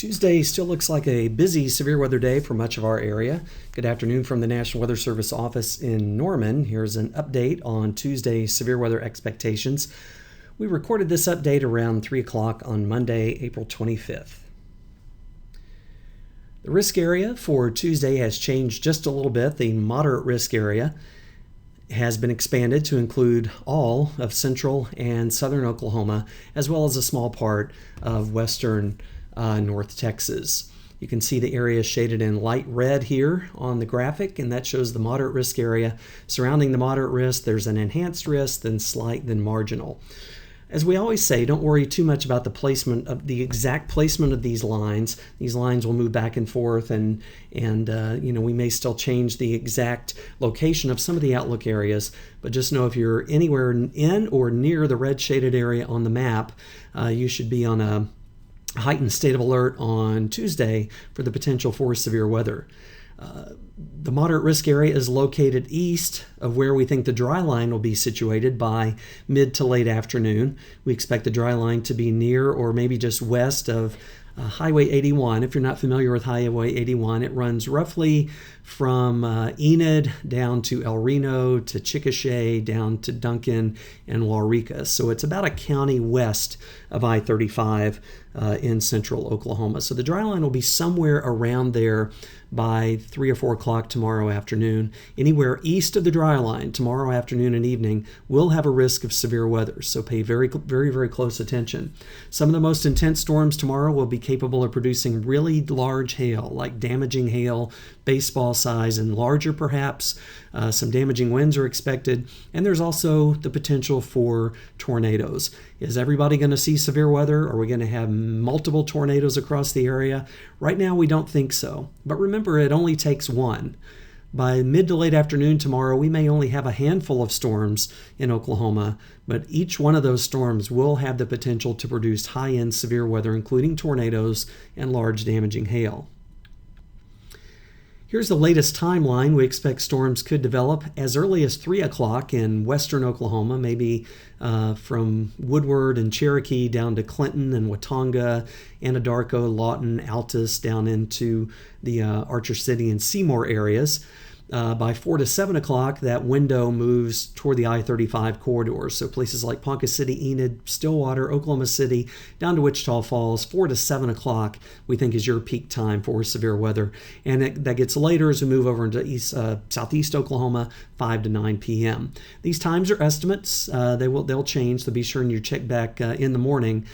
Tuesday still looks like a busy severe weather day for much of our area. Good afternoon from the National Weather Service office in Norman. Here's an update on Tuesday's severe weather expectations. We recorded this update around 3 o'clock on Monday, April 25th. The risk area for Tuesday has changed just a little bit. The moderate risk area has been expanded to include all of central and southern Oklahoma, as well as a small part of western North Texas. You can see the area shaded in light red here on the graphic, and that shows the moderate risk area. Surrounding the moderate risk, there's an enhanced risk, then slight, then marginal. As we always say, don't worry too much about the exact placement of these lines. These lines will move back and forth, and we may still change the exact location of some of the outlook areas. But just know if you're anywhere in or near the red shaded area on the map, you should be on a heightened state of alert on Tuesday for the potential for severe weather. The moderate risk area is located east of where we think the dry line will be situated by mid to late afternoon. We expect the dry line to be near or maybe just west of Highway 81. If you're not familiar with Highway 81, it runs roughly from Enid down to El Reno to Chickasha down to Duncan and Waurika. So it's about a county west of I-35 in central Oklahoma. So the dry line will be somewhere around there by 3 or 4 o'clock tomorrow afternoon. Anywhere east of the dry line tomorrow afternoon and evening will have a risk of severe weather, so pay very, very, very close attention. Some of the most intense storms tomorrow will be capable of producing really large hail, like damaging hail, baseball size and larger perhaps. Some damaging winds are expected, and there's also the potential for tornadoes. Is everybody going to see severe weather? Are we going to have multiple tornadoes across the area? Right now, we don't think so. But remember, it only takes one. By mid to late afternoon tomorrow, we may only have a handful of storms in Oklahoma, but each one of those storms will have the potential to produce high-end severe weather, including tornadoes and large damaging hail. Here's the latest timeline. We expect storms could develop as early as 3 o'clock in western Oklahoma, maybe from Woodward and Cherokee down to Clinton and Watonga, Anadarko, Lawton, Altus, down into the Archer City and Seymour areas. By 4 to 7 o'clock, that window moves toward the I-35 corridor. So places like Ponca City, Enid, Stillwater, Oklahoma City, down to Wichita Falls, 4 to 7 o'clock, we think is your peak time for severe weather. And that gets later as we move over into southeast Oklahoma, 5 to 9 p.m. These times are estimates. They'll change, so be sure and you check back in the morning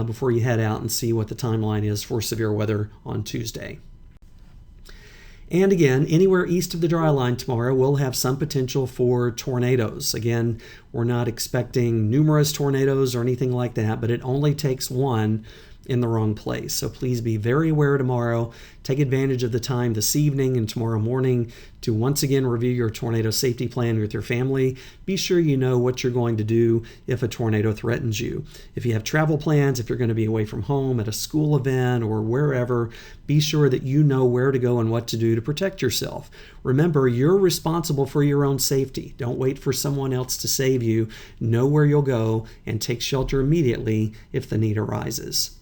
before you head out and see what the timeline is for severe weather on Tuesday. And again, anywhere east of the dry line tomorrow will have some potential for tornadoes. Again, we're not expecting numerous tornadoes or anything like that, but it only takes one in the wrong place. So please be very aware tomorrow. Take advantage of the time this evening and tomorrow morning to once again review your tornado safety plan with your family. Be sure you know what you're going to do if a tornado threatens you. If you have travel plans, if you're going to be away from home at a school event or wherever, be sure that you know where to go and what to do to protect yourself. Remember, you're responsible for your own safety. Don't wait for someone else to save you. Know where you'll go and take shelter immediately if the need arises.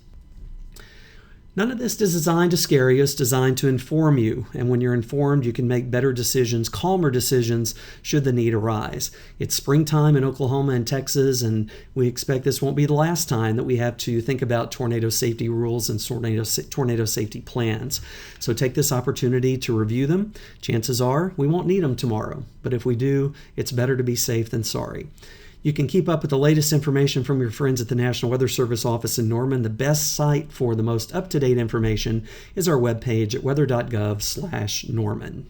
None of this is designed to scare you. It's designed to inform you. And when you're informed, you can make better decisions, calmer decisions, should the need arise. It's springtime in Oklahoma and Texas, and we expect this won't be the last time that we have to think about tornado safety rules and tornado safety plans. So take this opportunity to review them. Chances are we won't need them tomorrow, but if we do, it's better to be safe than sorry. You can keep up with the latest information from your friends at the National Weather Service office in Norman. The best site for the most up-to-date information is our webpage at weather.gov/Norman.